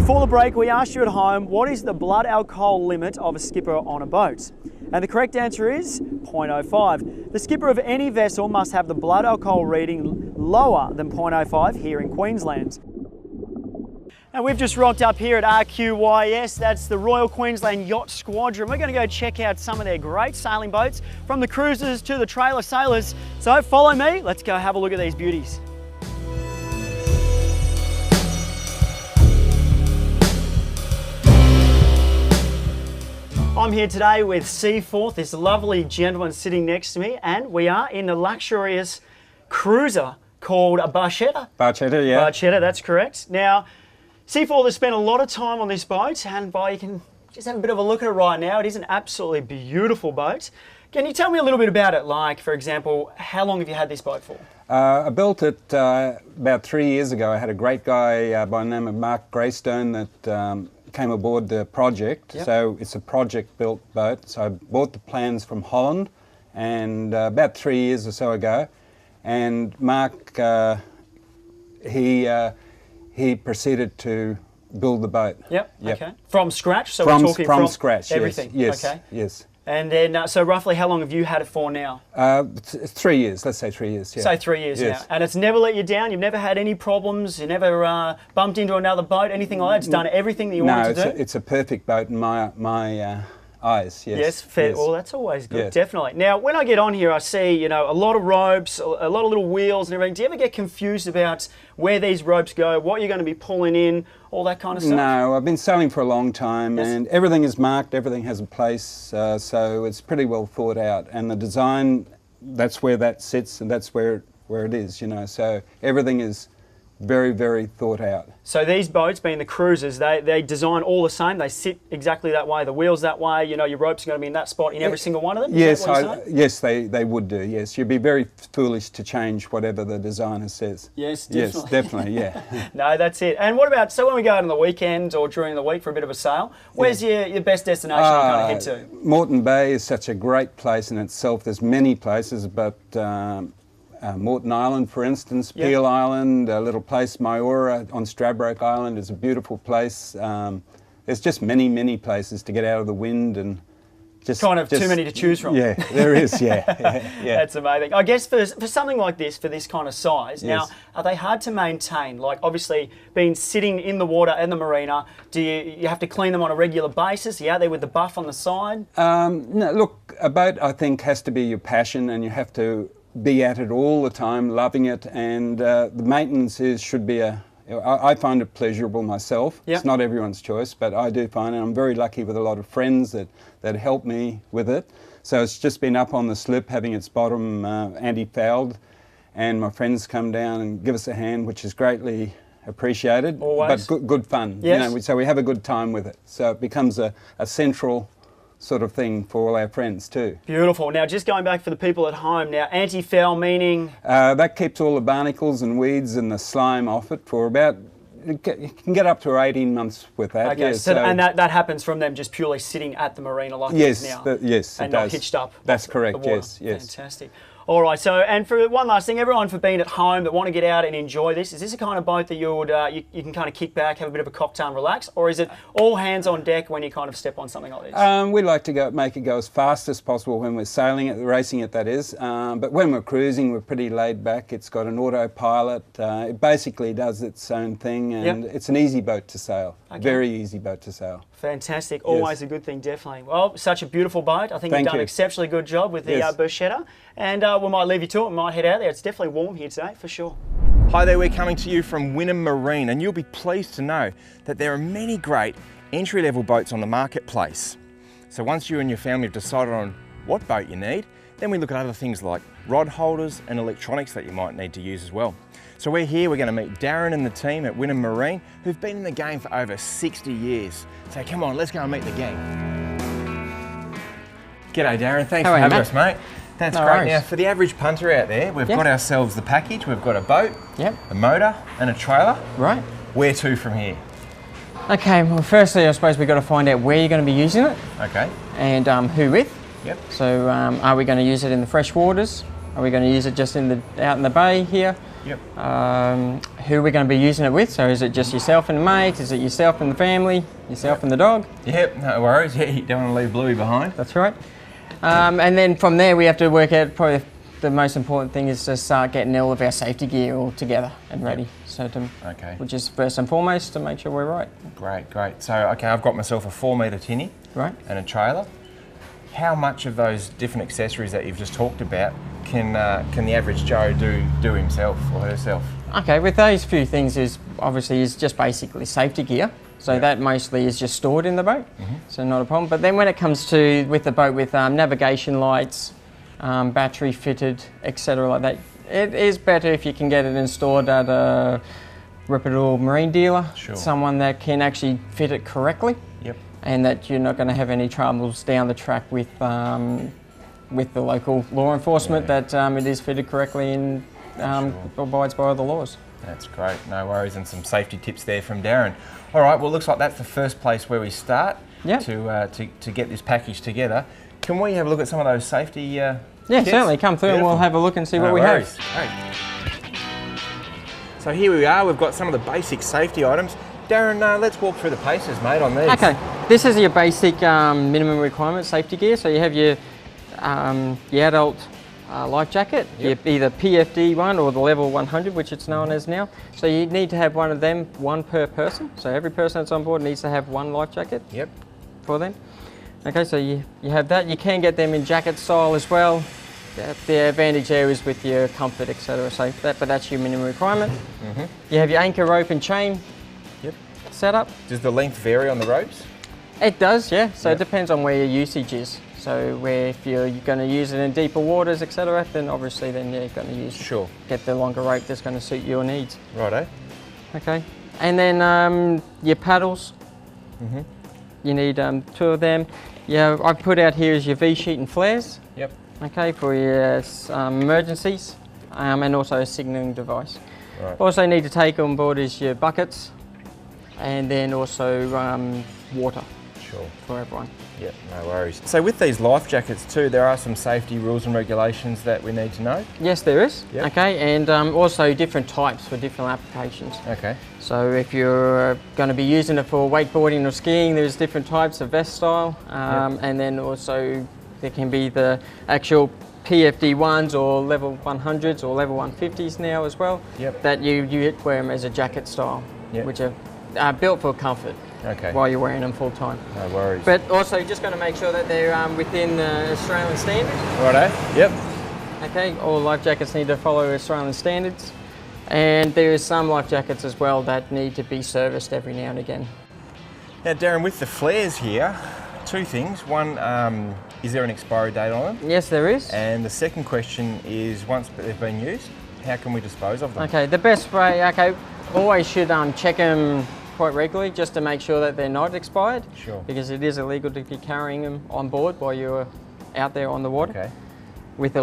Before the break, we asked you at home, what is the blood alcohol limit of a skipper on a boat? And the correct answer is 0.05. The skipper of any vessel must have the blood alcohol reading lower than 0.05 here in Queensland. And we've just rocked up here at RQYS, that's the Royal Queensland Yacht Squadron. We're going to go check out some of their great sailing boats, from the cruisers to the trailer sailors. So follow me, let's go have a look at these beauties. I'm here today with Seaforth, this lovely gentleman sitting next to me, and we are in the luxurious cruiser called a Barchetta. Barchetta, yeah. Barchetta, that's correct. Now, Seaforth has spent a lot of time on this boat, and you can just have a bit of a look at it right now. It is an absolutely beautiful boat. Can you tell me a little bit about it? Like, for example, how long have you had this boat for? I built it about 3 years ago. I had a great guy by the name of Mark Greystone that came aboard the project. Yep. So it's a project-built boat. So I bought the plans from Holland, and about 3 years or so ago. And Mark, he proceeded to build the boat. Yep. Okay. From scratch? So from, we're talking from scratch, everything? Yes. Okay. Yes. And then, so roughly how long have you had it for now? 3 years, let's say 3 years, yeah. Say 3 years yes. now. And it's never let you down? You've never had any problems? You never bumped into another boat, anything like that? It's done everything that you wanted to do? No, it's a perfect boat in my eyes, yes. Yes, fair. Yes. Well, that's always good, Yes. definitely. Now, when I get on here, I see, you know, a lot of ropes, a lot of little wheels and everything. Do you ever get confused about where these ropes go, what you're going to be pulling in, all that kind of stuff? No, I've been sailing for a long time, Yes. and everything is marked, everything has a place, so it's pretty well thought out. And the design, that's where that sits, and that's where it is, you know. So everything is very, very thought out. So these boats, being the cruisers, they design all the same. They sit exactly that way. The wheels that way. You know, your ropes are going to be in that spot in every single one of them. Yes, Is that what you're saying? yes, they would do. Yes, you'd be very foolish to change whatever the designer says. Yes, definitely. Yes, definitely. Yeah. No, that's it. And what about, so when we go out on the weekends or during the week for a bit of a sail, where's your best destination to kind of head to? Moreton Bay is such a great place in itself. There's many places, but Moreton Island, for instance, Yep. Peel Island, a little place, Myora on Stradbroke Island is a beautiful place. There's just many, many places to get out of the wind and just... Kind of too many to choose from. Yeah, there is, yeah. Yeah. That's amazing. I guess for something like this, for this kind of size, now, Yes. are they hard to maintain? Like, obviously, being sitting in the water and the marina, do you have to clean them on a regular basis? Are you out there with the buff on the side? No, look, a boat, I think, has to be your passion, and you have to be at it all the time, loving it, and the maintenance should be I find it pleasurable myself. Yep. It's not everyone's choice, but I do find it. I'm very lucky with a lot of friends that help me with it. So it's just been up on the slip, having its bottom anti-fouled, and my friends come down and give us a hand, which is greatly appreciated. Always. But good fun. Yes. You know, so we have a good time with it. So it becomes a central sort of thing for all our friends too. Beautiful. Now, just going back for the people at home, now, anti-foul meaning? That keeps all the barnacles and weeds and the slime off it for about, you can get up to 18 months with that. Okay, Yeah, so and that happens from them just purely sitting at the marina like yes, it is now? yes, and it not does. hitched up? That's the correct, water. yes, yes. Fantastic. All right, so, and for one last thing, everyone for being at home that want to get out and enjoy this, is this a kind of boat that you would you can kind of kick back, have a bit of a cocktail and relax, or is it all hands on deck when you kind of step on something like this? We like to make it go as fast as possible when we're sailing it, racing it, that is. But when we're cruising, we're pretty laid back. It's got an autopilot. It basically does its own thing, and Yep. it's an easy boat to sail. Okay. Very easy boat to sail. Fantastic. Always a good thing, definitely. Well, such a beautiful boat. I think Thank you've done you. an exceptionally good job with the Yes. Barchetta. And we might leave you to it. We might head out there. It's definitely warm here today, for sure. Hi there, we're coming to you from Wynnum Marine, and you'll be pleased to know that there are many great entry-level boats on the marketplace. So once you and your family have decided on what boat you need, then we look at other things like rod holders and electronics that you might need to use as well. So we're going to meet Darren and the team at Wynnum Marine, who've been in the game for over 60 years. So come on, let's go and meet the gang. G'day Darren, thanks for having us, mate. That's No great. worries. Now, for the average punter out there, we've got ourselves the package. We've got a boat, a motor and a trailer. Right. Where to from here? Okay, well firstly I suppose we've got to find out where you're going to be using it Okay. and who with. Yep. So are we going to use it in the fresh waters? Are we going to use it just out in the bay here? Yep. Who we're going to be using it with. So is it just yourself and the mate? Is it yourself and the family? Yourself and the dog? Yep, no worries. Yeah, you don't want to leave Bluey behind. That's right. And then from there we have to work out, probably the most important thing is to start getting all of our safety gear all together and ready. So which is first and foremost to make sure we're right. Great. So, okay, I've got myself a 4-metre tinny. Right. And a trailer. How much of those different accessories that you've just talked about can the average Joe do himself or herself? Okay, with those few things is just basically safety gear. So that mostly is just stored in the boat, so not a problem. But then when it comes to with the boat with navigation lights, battery fitted, etc. like that, it is better if you can get it installed at a reputable marine dealer, someone that can actually fit it correctly. Yep. And that you're not going to have any troubles down the track with the local law enforcement, that it is fitted correctly and abides by all the laws. That's great, no worries, and some safety tips there from Darren. All right, well, looks like that's the first place where we start to get this package together. Can we have a look at some of those safety Yeah, kits? certainly, come through and we'll have a look and see what we have. Great. So here we are, we've got some of the basic safety items. Darren, let's walk through the paces, mate, on these. Okay, this is your basic minimum requirement safety gear. So you have your adult life jacket, either PFD one or the level 100, which it's known as now. So you need to have one of them, one per person. So every person that's on board needs to have one life jacket for them. Okay, so you have that. You can get them in jacket style as well. The advantage there is with your comfort, etc. So but that's your minimum requirement. You have your anchor rope and chain setup. Does the length vary on the ropes? It does, yeah. So it depends on where your usage is. So if you're going to use it in deeper waters, etc., then obviously you're going to use get the longer rope that's going to suit your needs. Righto. Okay. And then your paddles. You need 2 of them. Yeah, I've put out here is your V-sheet and flares. Yep. Okay, for your emergencies, and also a signalling device. Right. Also need to take on board is your buckets, and then also water. For everyone. Yep, no worries. So with these life jackets too, there are some safety rules and regulations that we need to know? Yes, there is. Okay, and also different types for different applications. Okay. So if you're going to be using it for wakeboarding or skiing, there's different types of vest style, and then also there can be the actual PFD ones or level 100s or level 150s now as well. That you wear them as a jacket style, which are built for comfort. While you're wearing them full time. No worries. But also just going to make sure that they're within Australian standards. Righto, yep. Okay, all life jackets need to follow Australian standards. And there is some life jackets as well that need to be serviced every now and again. Now Darren, with the flares here, 2 things. One, is there an expiry date on them? Yes, there is. And the second question is, once they've been used, how can we dispose of them? Okay, the best way, always should check them quite regularly just to make sure that they're not expired. Because it is illegal to be carrying them on board while you're out there on the water with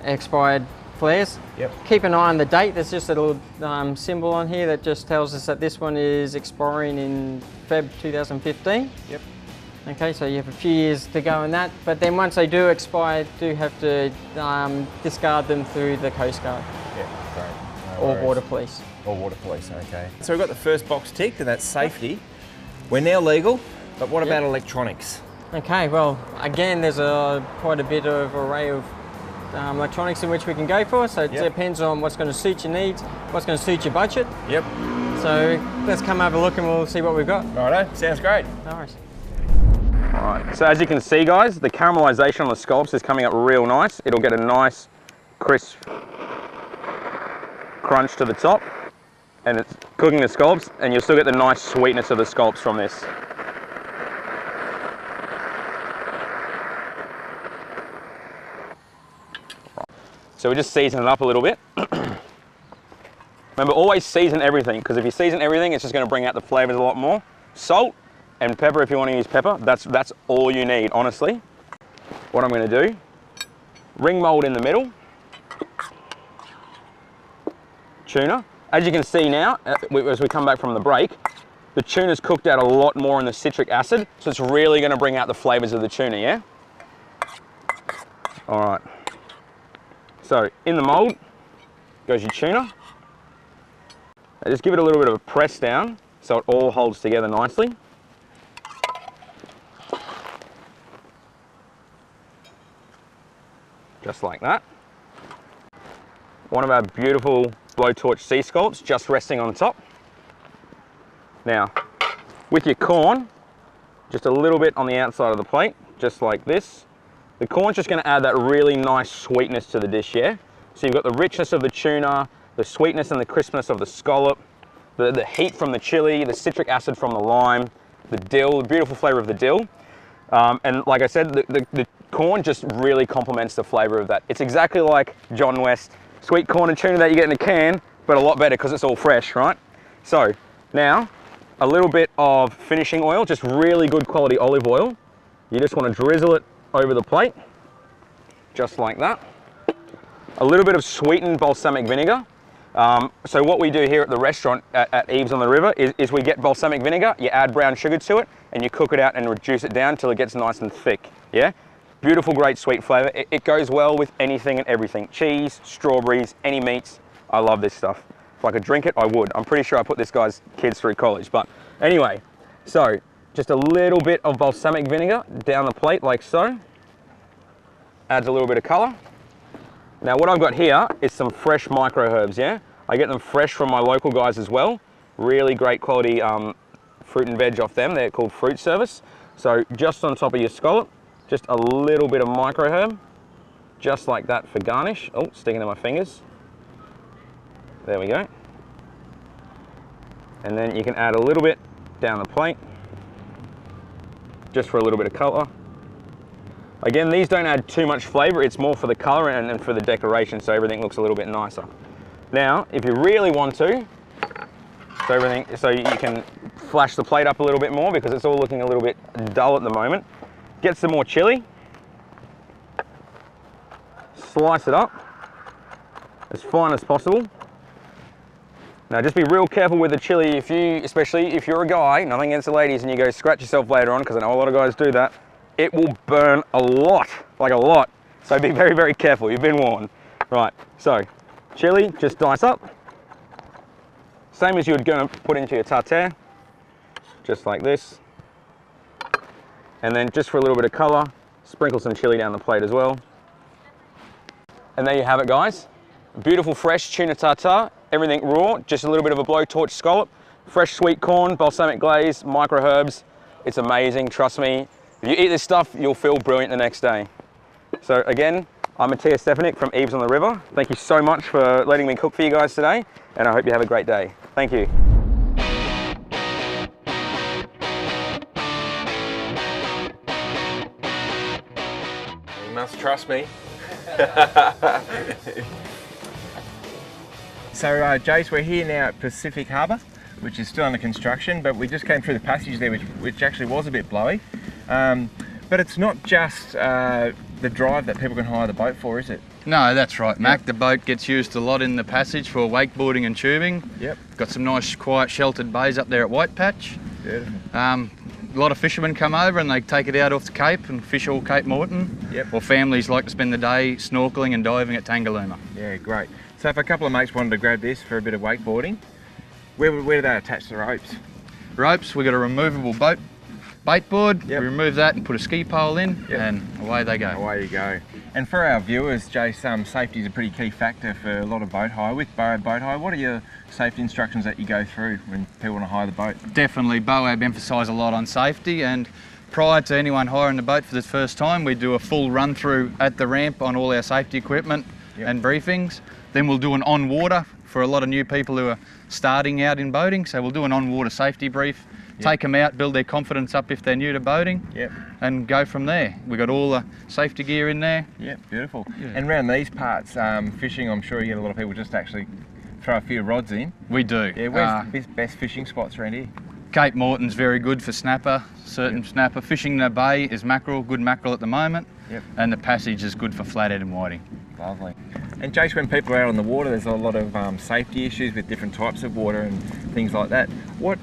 expired flares. Keep an eye on the date. There's just a little symbol on here that just tells us that this one is expiring in Feb 2015. Okay, so you have a few years to go in that, but then once they do expire, do have to discard them through the Coast Guard. Great. Or Water Police. Or Water Police, okay. So we've got the first box ticked, and that's safety. We're now legal, but what about electronics? Okay, well, again, there's quite a bit of array of electronics in which we can go for, so it depends on what's going to suit your needs, what's going to suit your budget. So let's come have a look and we'll see what we've got. Righto, sounds great. No worries. Alright, so as you can see guys, the caramelisation on the scallops is coming up real nice. It'll get a nice crisp crunch to the top, and it's cooking the scallops, and you'll still get the nice sweetness of the scallops from this. So we just season it up a little bit. Remember, always season everything, because if you season everything, it's just going to bring out the flavours a lot more. Salt and pepper if you want to use pepper, that's all you need, honestly. What I'm going to do, ring mould in the middle. Tuna. As you can see now, as we come back from the break, the tuna's cooked out a lot more in the citric acid, so it's really going to bring out the flavours of the tuna, yeah? All right. So, in the mould, goes your tuna. Now just give it a little bit of a press down so it all holds together nicely. Just like that. One of our beautiful blowtorch sea scallops just resting on top. Now, with your corn, just a little bit on the outside of the plate, just like this. The corn's just going to add that really nice sweetness to the dish, yeah? So you've got the richness of the tuna, the sweetness and the crispness of the scallop, the heat from the chili, the citric acid from the lime, the dill, the beautiful flavour of the dill. And like I said, the corn just really complements the flavour of that. It's exactly like John West sweet corn and tuna that you get in a can, but a lot better because it's all fresh, right? So now, a little bit of finishing oil, just really good quality olive oil. You just want to drizzle it over the plate, just like that. A little bit of sweetened balsamic vinegar. So what we do here at the restaurant at Eves on the River is we get balsamic vinegar, you add brown sugar to it, and you cook it out and reduce it down till it gets nice and thick, yeah? Beautiful, great sweet flavour. It goes well with anything and everything. Cheese, strawberries, any meats. I love this stuff. If I could drink it, I would. I'm pretty sure I put this guy's kids through college. But anyway, so just a little bit of balsamic vinegar down the plate like so. Adds a little bit of colour. Now what I've got here is some fresh micro herbs, yeah? I get them fresh from my local guys as well. Really great quality fruit and veg off them. They're called Fruit Service. So just on top of your scallop, just a little bit of micro herb, just like that for garnish. Oh, sticking to my fingers. There we go. And then you can add a little bit down the plate, just for a little bit of colour. Again, these don't add too much flavour, it's more for the colour and for the decoration, so everything looks a little bit nicer. Now, if you really want to, so you can flash the plate up a little bit more because it's all looking a little bit dull at the moment. Get some more chilli, slice it up as fine as possible. Now just be real careful with the chili, especially if you're a guy, nothing against the ladies, and you go scratch yourself later on, because I know a lot of guys do that, it will burn a lot, like a lot. So be very, very careful, you've been warned. Right, so chili, just dice up. Same as you would go and put into your tartare, just like this. And then just for a little bit of colour, sprinkle some chili down the plate as well. And there you have it, guys. Beautiful fresh tuna tartare, everything raw, just a little bit of a blowtorch scallop, fresh sweet corn, balsamic glaze, micro herbs. It's amazing, trust me. If you eat this stuff, you'll feel brilliant the next day. So again, I'm Matthias Stefanik from Eves on the River. Thank you so much for letting me cook for you guys today, and I hope you have a great day. Thank you. You must trust me. So Jace, we're here now at Pacific Harbour, which is still under construction, but we just came through the passage there, which actually was a bit blowy. But it's not just the drive that people can hire the boat for, is it? No, that's right, Mac. The boat gets used a lot in the passage for wakeboarding and tubing. Yep. Got some nice, quiet, sheltered bays up there at White Patch. Beautiful. A lot of fishermen come over and they take it out off the Cape and fish all Cape Morton. Yep. Or families like to spend the day snorkelling and diving at Tangalooma. Yeah, great. So if a couple of mates wanted to grab this for a bit of wakeboarding, where do they attach the ropes? Ropes, we've got a removable bait board. Yep. We remove that and put a ski pole in, Yep. and away they go. Away you go. And for our viewers, Jace, safety is a pretty key factor for a lot of boat hire. With Boab Boat Hire, what are your safety instructions that you go through when people want to hire the boat? Definitely, Boab emphasise a lot on safety, and prior to anyone hiring the boat for the first time, we do a full run through at the ramp on all our safety equipment. Yep. And briefings. Then we'll do an on-water for a lot of new people who are starting out in boating, so we'll do an on-water safety brief. Yep. Take them out, build their confidence up if they're new to boating. Yep. And go from there. We've got all the safety gear in there. Yep, beautiful. Yeah. And around these parts, fishing, I'm sure you get a lot of people just actually throw a few rods in. We do. Yeah, where's the best fishing spots around here? Cape Morton's very good for snapper, certain snapper. Fishing in the bay is mackerel, good mackerel at the moment. Yep. And the passage is good for flathead and whiting. Lovely. And Jace, when people are out on the water, there's a lot of safety issues with different types of water and things like that. What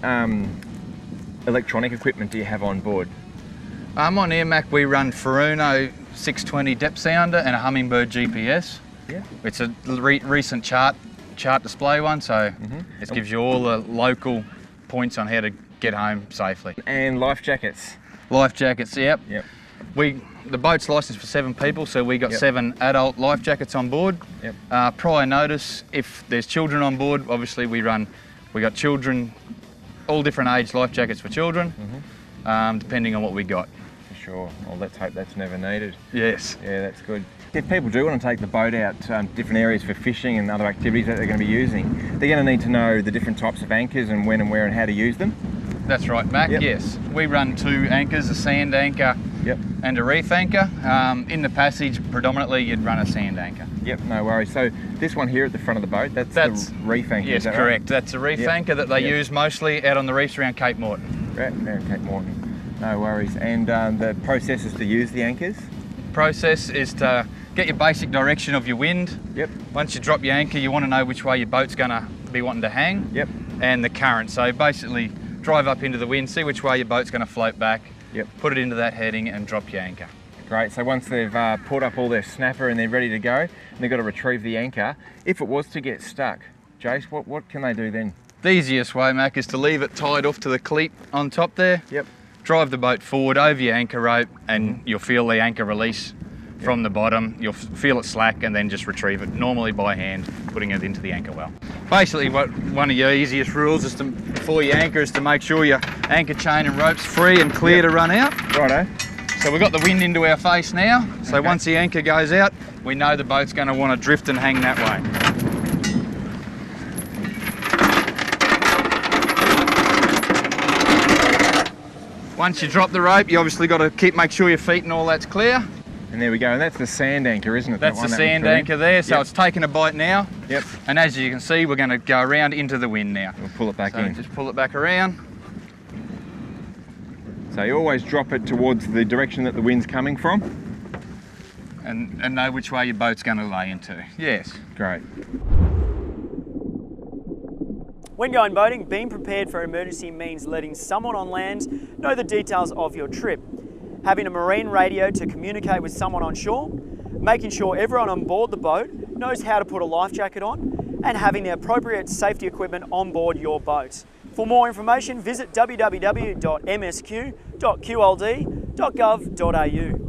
electronic equipment do you have on board? On AirMac we run Furuno 620 depth sounder and a Hummingbird GPS. Yeah. It's a recent chart chart display one, so it gives you all the local points on how to get home safely. And life jackets. Life jackets, yep. Yep. The boat's licensed for 7 people, so we got 7 adult life jackets on board. Yep. Prior notice, if there's children on board, obviously we got children, all different age life jackets for children, depending on what we got. For sure. Well, let's hope that's never needed. Yes. Yeah, that's good. If people do want to take the boat out different areas for fishing and other activities that they're going to be using, they're going to need to know the different types of anchors and when and where and how to use them. That's right, Mac, yes. We run 2 anchors, a sand anchor and a reef anchor. In the passage, predominantly you'd run a sand anchor. Yep, no worries. So this one here at the front of the boat, that's the reef anchor, yes, is that correct. Right? That's a reef anchor that they use mostly out on the reefs around Cape Morton. Right, around Cape Morton. No worries. And the process is to use the anchors? Process is to get your basic direction of your wind. Yep. Once you drop your anchor, you want to know which way your boat's going to be wanting to hang. Yep. And the current. So basically, drive up into the wind, see which way your boat's going to float back. Yep. Put it into that heading and drop your anchor. Great. So once they've put up all their snapper and they're ready to go, and they've got to retrieve the anchor, if it was to get stuck, Jace, what can they do then? The easiest way, Mac, is to leave it tied off to the cleat on top there. Yep. Drive the boat forward over your anchor rope and you'll feel the anchor release from the bottom. You'll feel it slack and then just retrieve it, normally by hand, putting it into the anchor well. Basically, one of your easiest rules is before you anchor is to make sure your anchor chain and rope's free and clear to run out. Righto. So we've got the wind into our face now. So once the anchor goes out, we know the boat's going to want to drift and hang that way. Once you drop the rope, you obviously got to make sure your feet and all that's clear. And there we go, and that's the sand anchor, isn't it? That's the sand anchor there, so it's taking a bite now. Yep. And as you can see, we're going to go around into the wind now. We'll pull it back So in. just pull it back around. So you always drop it towards the direction that the wind's coming from. And know which way your boat's going to lay into. Yes. Great. When going boating, being prepared for emergency means letting someone on land know the details of your trip, having a marine radio to communicate with someone on shore, making sure everyone on board the boat knows how to put a life jacket on, and having the appropriate safety equipment on board your boat. For more information, visit www.msq.qld.gov.au.